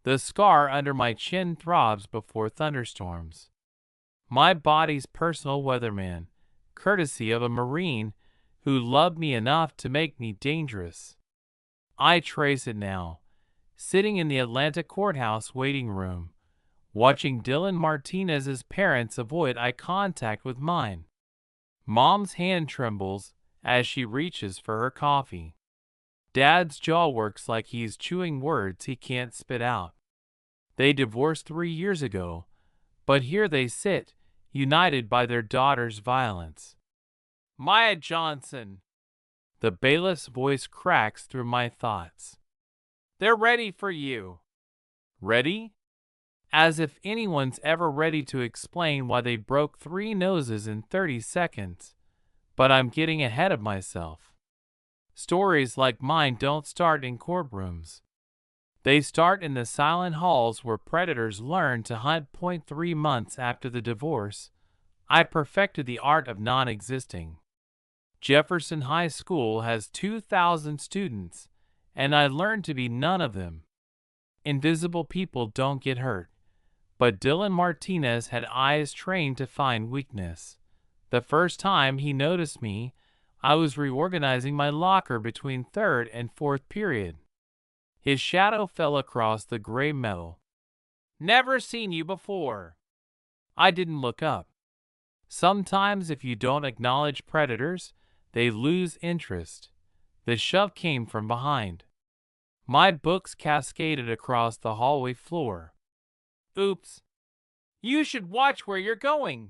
The scar under my chin throbs before thunderstorms. My body's personal weatherman, courtesy of a Marine who loved me enough to make me dangerous. I trace it now, sitting in the Atlanta courthouse waiting room, watching Dylan Martinez's parents avoid eye contact with mine. Mom's hand trembles as she reaches for her coffee. Dad's jaw works like he's chewing words he can't spit out. They divorced 3 years ago, but here they sit, united by their daughter's violence. Maya Johnson. The bailiff's voice cracks through my thoughts. They're ready for you. Ready? As if anyone's ever ready to explain why they broke 3 noses in 30 seconds. But I'm getting ahead of myself. Stories like mine don't start in courtrooms. They start in the silent halls where predators learn to hunt. 3 months after the divorce, I perfected the art of non-existing. Jefferson High School has 2,000 students, and I learned to be none of them. Invisible people don't get hurt, but Dylan Martinez had eyes trained to find weakness. The first time he noticed me, I was reorganizing my locker between third and fourth period. His shadow fell across the gray metal. Never seen you before. I didn't look up. Sometimes if you don't acknowledge predators, they lose interest. The shove came from behind. My books cascaded across the hallway floor. Oops. You should watch where you're going.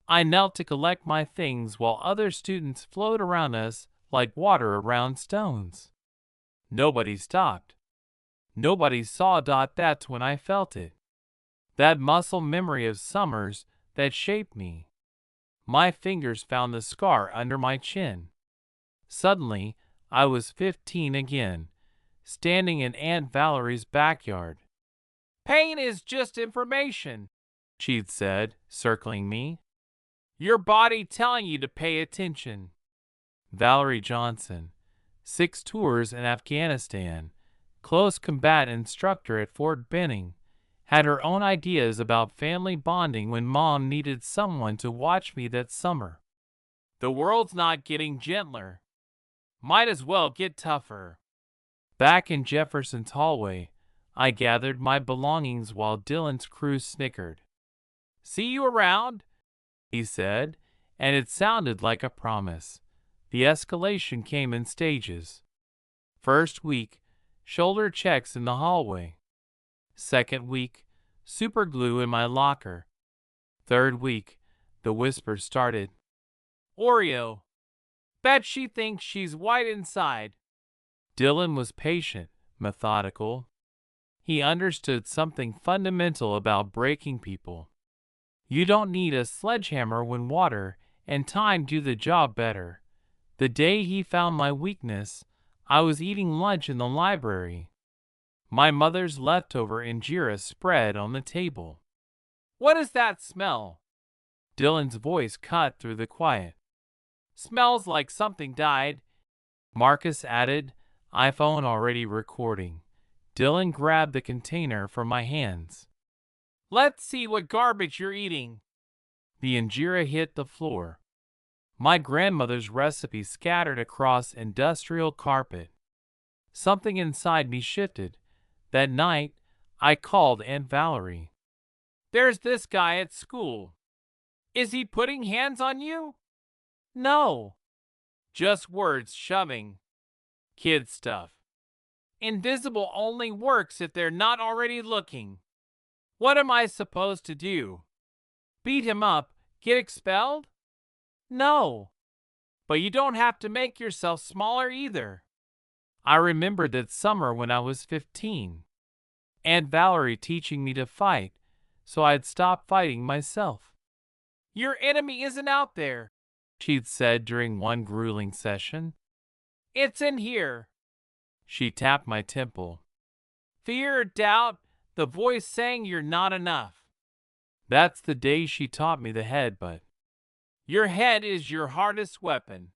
I knelt to collect my things while other students flowed around us like water around stones. Nobody stopped. Nobody saw. That's when I felt it. That muscle memory of summers that shaped me. My fingers found the scar under my chin. Suddenly, I was 15 again, standing in Aunt Valerie's backyard. Pain is just information, she'd said, circling me. Your body telling you to pay attention. Valerie Johnson, 6 tours in Afghanistan, close combat instructor at Fort Benning, had her own ideas about family bonding when Mom needed someone to watch me that summer. The world's not getting gentler. Might as well get tougher. Back in Jefferson's hallway, I gathered my belongings while Dylan's crew snickered. See you around, he said, and it sounded like a promise. The escalation came in stages. First week, shoulder checks in the hallway. Second week, super glue in my locker. Third week, the whispers started. Oreo. Bet she thinks she's white inside. Dylan was patient, methodical. He understood something fundamental about breaking people. You don't need a sledgehammer when water and time do the job better. The day he found my weakness, I was eating lunch in the library. My mother's leftover injera spread on the table. What is that smell? Dylan's voice cut through the quiet. Smells like something died, Marcus added, iPhone already recording. Dylan grabbed the container from my hands. Let's see what garbage you're eating. The injera hit the floor. My grandmother's recipe scattered across industrial carpet. Something inside me shifted. That night, I called Aunt Valerie. There's this guy at school. Is he putting hands on you? No. Just words shoving. Kid stuff. Invisible only works if they're not already looking. What am I supposed to do? Beat him up? Get expelled? No. But you don't have to make yourself smaller either. I remembered that summer when I was 15. Aunt Valerie teaching me to fight, so I'd stop fighting myself. Your enemy isn't out there, she'd said during one grueling session. It's in here. She tapped my temple. Fear, doubt, the voice saying you're not enough. That's the day she taught me the headbutt. Your head is your hardest weapon.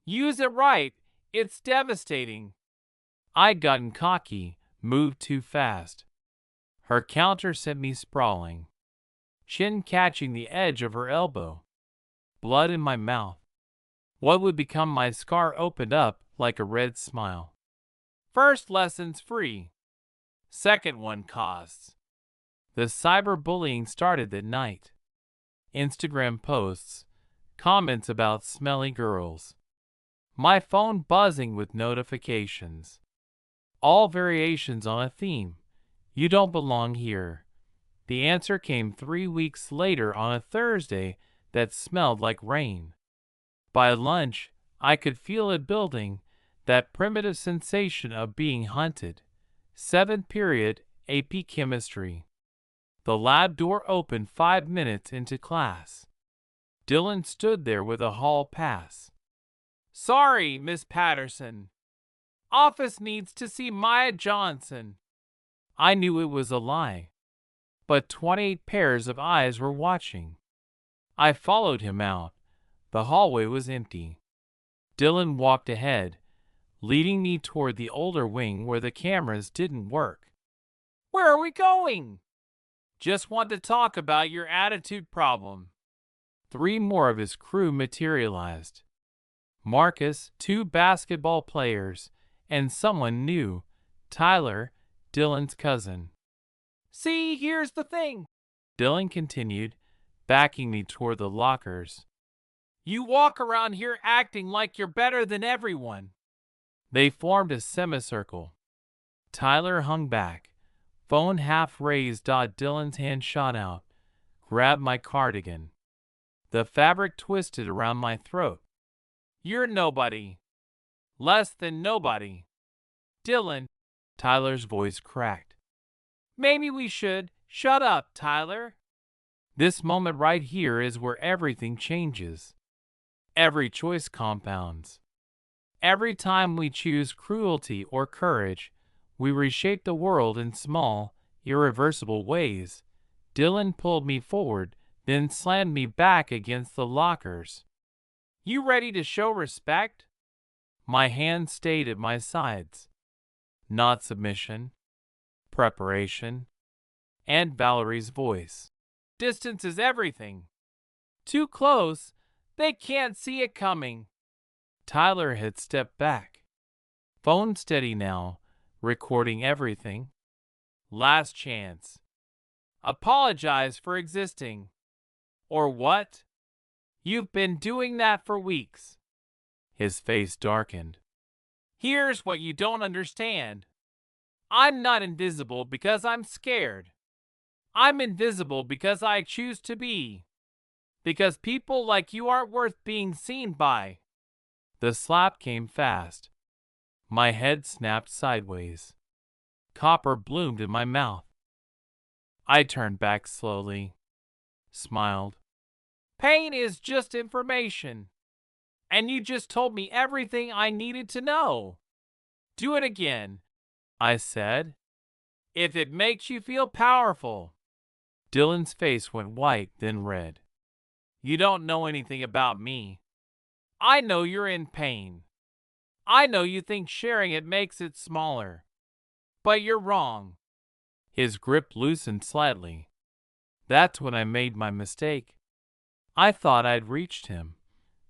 Use it right, it's devastating. I'd gotten cocky, moved too fast. Her counter sent me sprawling, chin catching the edge of her elbow, blood in my mouth. What would become my scar opened up like a red smile. First lesson's free. Second one costs. The cyberbullying started that night. Instagram posts, comments about smelly girls. My phone buzzing with notifications. All variations on a theme. You don't belong here. The answer came 3 weeks later on a Thursday that smelled like rain. By lunch, I could feel it building, that primitive sensation of being hunted. 7th period, AP Chemistry. The lab door opened 5 minutes into class. Dylan stood there with a hall pass. Sorry, Miss Patterson. Office needs to see Maya Johnson. I knew it was a lie, but 28 pairs of eyes were watching. I followed him out. The hallway was empty. Dylan walked ahead, leading me toward the older wing where the cameras didn't work. Where are we going? Just want to talk about your attitude problem. 3 more of his crew materialized. Marcus, 2 basketball players, and someone new, Tyler, Dylan's cousin. See, here's the thing, Dylan continued, backing me toward the lockers. You walk around here acting like you're better than everyone. They formed a semicircle. Tyler hung back, phone half raised. Dylan's hand shot out, grabbed my cardigan. The fabric twisted around my throat. You're nobody. Less than nobody. Dylan, Tyler's voice cracked. Maybe we should. Shut up, Tyler. This moment right here is where everything changes. Every choice compounds. Every time we choose cruelty or courage, we reshape the world in small, irreversible ways. Dylan pulled me forward, then slammed me back against the lockers. You ready to show respect? My hand stayed at my sides. Not submission, preparation, and Valerie's voice. Distance is everything. Too close, they can't see it coming. Tyler had stepped back. Phone steady now, recording everything. Last chance. Apologize for existing. Or what? You've been doing that for weeks. His face darkened. Here's what you don't understand. I'm not invisible because I'm scared. I'm invisible because I choose to be. Because people like you aren't worth being seen by. The slap came fast. My head snapped sideways. Copper bloomed in my mouth. I turned back slowly, smiled. Pain is just information. And you just told me everything I needed to know. Do it again, I said. If it makes you feel powerful. Dylan's face went white, then red. You don't know anything about me. I know you're in pain. I know you think sharing it makes it smaller. But you're wrong. His grip loosened slightly. That's when I made my mistake. I thought I'd reached him.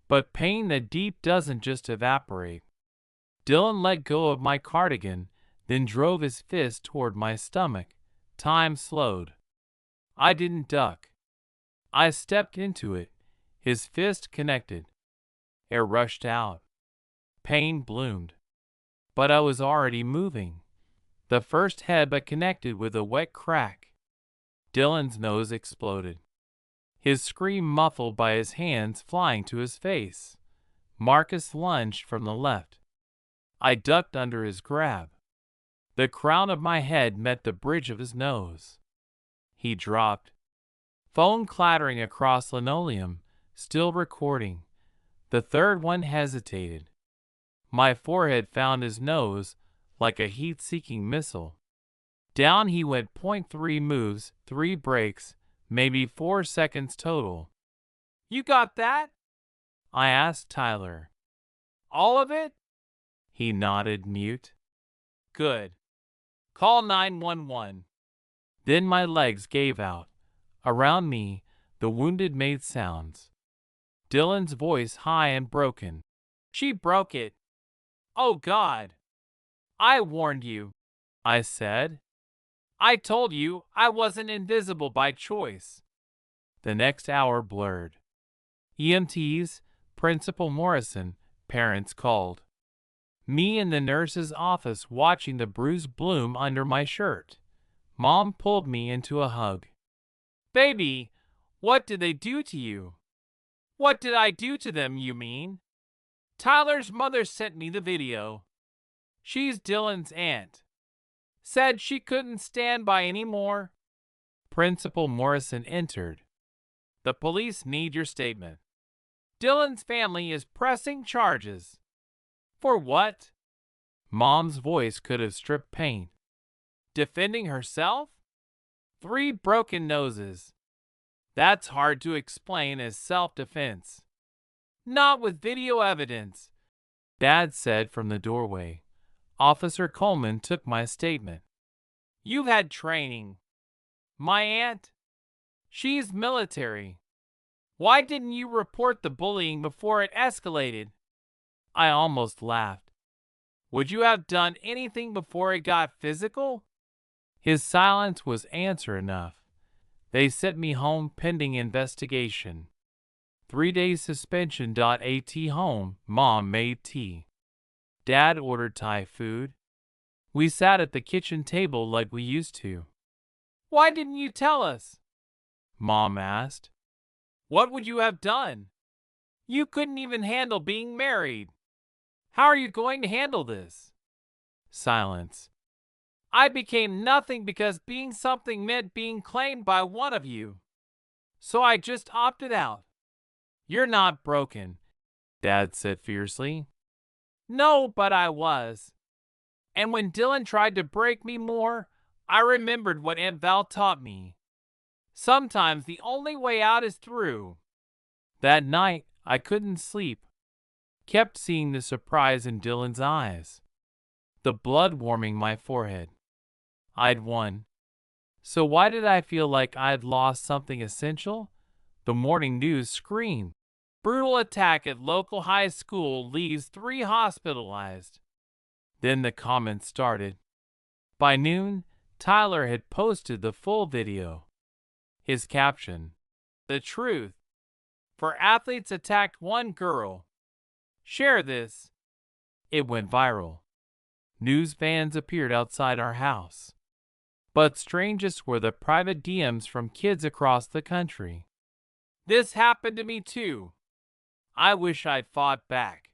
But pain that deep doesn't just evaporate. Dylan let go of my cardigan, then drove his fist toward my stomach. Time slowed. I didn't duck. I stepped into it. His fist connected. Air rushed out. Pain bloomed. But I was already moving. The first headbutt connected with a wet crack. Dylan's nose exploded. His scream muffled by his hands flying to his face. Marcus lunged from the left. I ducked under his grab. The crown of my head met the bridge of his nose. He dropped. Phone clattering across linoleum, still recording. The third one hesitated. My forehead found his nose like a heat-seeking missile. Down he went. 0.3 moves, 3 breaks, maybe 4 seconds total. You got that? I asked Tyler. All of it? He nodded, mute. Good. Call 911. Then my legs gave out. Around me, the wounded made sounds. Dylan's voice high and broken. She broke it. Oh God. I warned you, I said. I told you I wasn't invisible by choice. The next hour blurred. EMTs, Principal Morrison, parents called. Me in the nurse's office watching the bruise bloom under my shirt. Mom pulled me into a hug. Baby, what did they do to you? What did I do to them, you mean? Tyler's mother sent me the video. She's Dylan's aunt. Said she couldn't stand by anymore. Principal Morrison entered. The police need your statement. Dylan's family is pressing charges. For what? Mom's voice could have stripped pain. Defending herself? 3 broken noses. That's hard to explain as self-defense. Not with video evidence, Dad said from the doorway. Officer Coleman took my statement. You've had training. My aunt? She's military. Why didn't you report the bullying before it escalated? I almost laughed. Would you have done anything before it got physical? His silence was answer enough. They sent me home pending investigation. 3 days suspension. At home, Mom made tea. Dad ordered Thai food. We sat at the kitchen table like we used to. Why didn't you tell us? Mom asked. What would you have done? You couldn't even handle being married. How are you going to handle this? Silence. I became nothing because being something meant being claimed by one of you. So I just opted out. You're not broken, Dad said fiercely. No, but I was. And when Dylan tried to break me more, I remembered what Aunt Val taught me. Sometimes the only way out is through. That night, I couldn't sleep. Kept seeing the surprise in Dylan's eyes. The blood warming my forehead. I'd won. So why did I feel like I'd lost something essential? The morning news screamed. Brutal attack at local high school leaves 3 hospitalized. Then the comments started. By noon, Tyler had posted the full video. His caption, "The truth. 4 athletes attacked 1 girl. Share this." It went viral. News vans appeared outside our house. But strangest were the private DMs from kids across the country. This happened to me too. I wish I'd fought back.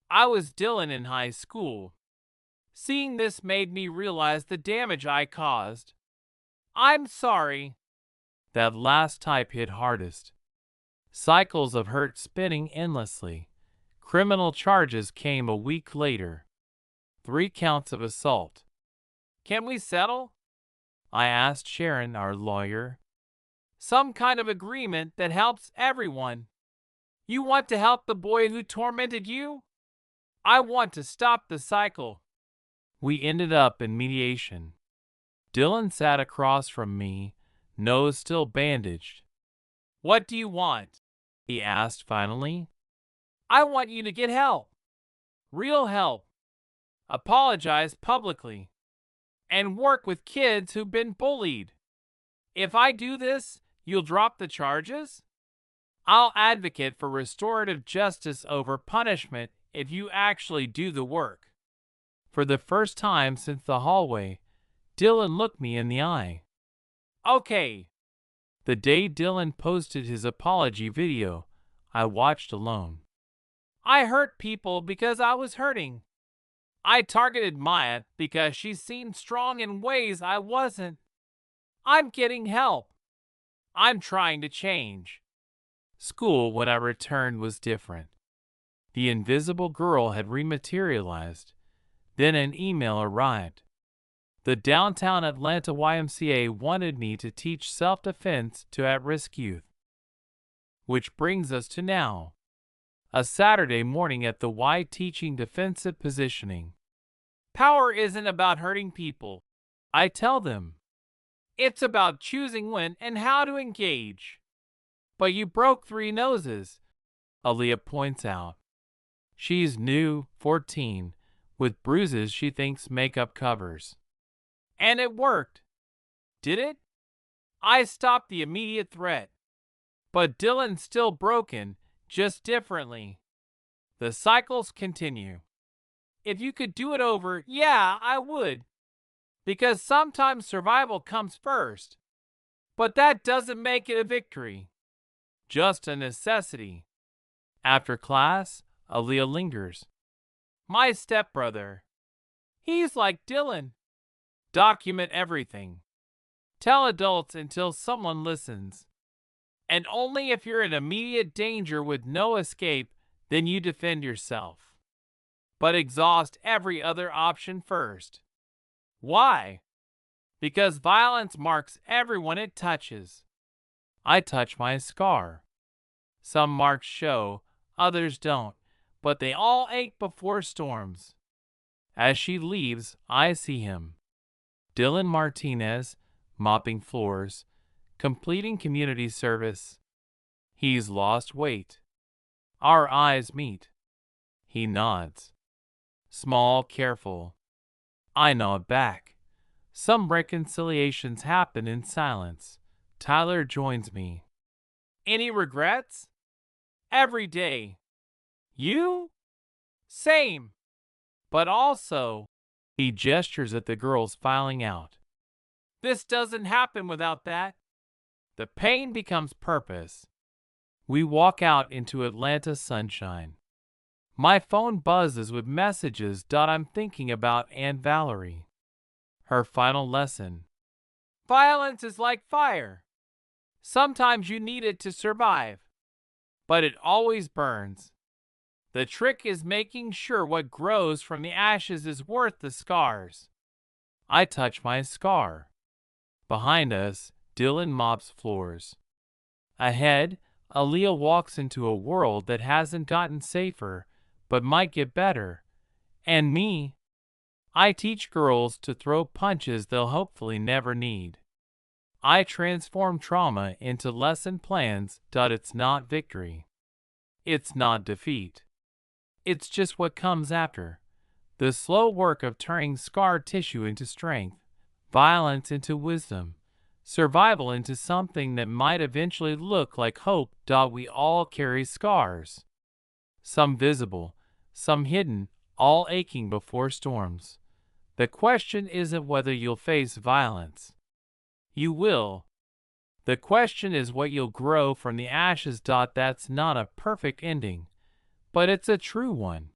I was Dylan in high school. Seeing this made me realize the damage I caused. I'm sorry. That last type hit hardest. Cycles of hurt spinning endlessly. Criminal charges came a week later. 3 counts of assault. Can we settle? I asked Sharon, our lawyer. Some kind of agreement that helps everyone. You want to help the boy who tormented you? I want to stop the cycle. We ended up in mediation. Dylan sat across from me, nose still bandaged. What do you want? He asked finally. I want you to get help. Real help. Apologize publicly. And work with kids who've been bullied. If I do this, you'll drop the charges? I'll advocate for restorative justice over punishment if you actually do the work. For the first time since the hallway, Dylan looked me in the eye. Okay. The day Dylan posted his apology video, I watched alone. I hurt people because I was hurting. I targeted Maya because she seemed strong in ways I wasn't. I'm getting help. I'm trying to change. School, when I returned, was different. The invisible girl had rematerialized. Then an email arrived. The downtown Atlanta YMCA wanted me to teach self-defense to at-risk youth. Which brings us to now. A Saturday morning at the Y teaching defensive positioning. Power isn't about hurting people, I tell them. It's about choosing when and how to engage. But you broke 3 noses, Aaliyah points out. She's new, 14, with bruises she thinks makeup covers. And it worked. Did it? I stopped the immediate threat. But Dylan's still broken, just differently. The cycles continue. If you could do it over, yeah, I would. Because sometimes survival comes first. But that doesn't make it a victory. Just a necessity. After class, Aaliyah lingers. My stepbrother. He's like Dylan. Document everything. Tell adults until someone listens. And only if you're in immediate danger with no escape, then you defend yourself. But exhaust every other option first. Why? Because violence marks everyone it touches. I touch my scar. Some marks show, others don't, but they all ache before storms. As she leaves, I see him. Dylan Martinez, mopping floors, completing community service. He's lost weight. Our eyes meet. He nods. Small, careful. I nod back. Some reconciliations happen in silence. Tyler joins me. Any regrets? Every day. You? Same. But also, he gestures at the girls filing out. This doesn't happen without that. The pain becomes purpose. We walk out into Atlanta sunshine. My phone buzzes with messages. I'm thinking about Aunt Valerie. Her final lesson. Violence is like fire. Sometimes you need it to survive. But it always burns. The trick is making sure what grows from the ashes is worth the scars. I touch my scar. Behind us, Dylan mops floors. Ahead, Aaliyah walks into a world that hasn't gotten safer, but might get better. And me, I teach girls to throw punches they'll hopefully never need. I transform trauma into lesson plans. It's not victory. It's not defeat. It's just what comes after. The slow work of turning scar tissue into strength, violence into wisdom, survival into something that might eventually look like hope. We all carry scars. Some visible, some hidden, all aching before storms. The question isn't whether you'll face violence. You will. The question is what you'll grow from the ashes. That's not a perfect ending, but it's a true one.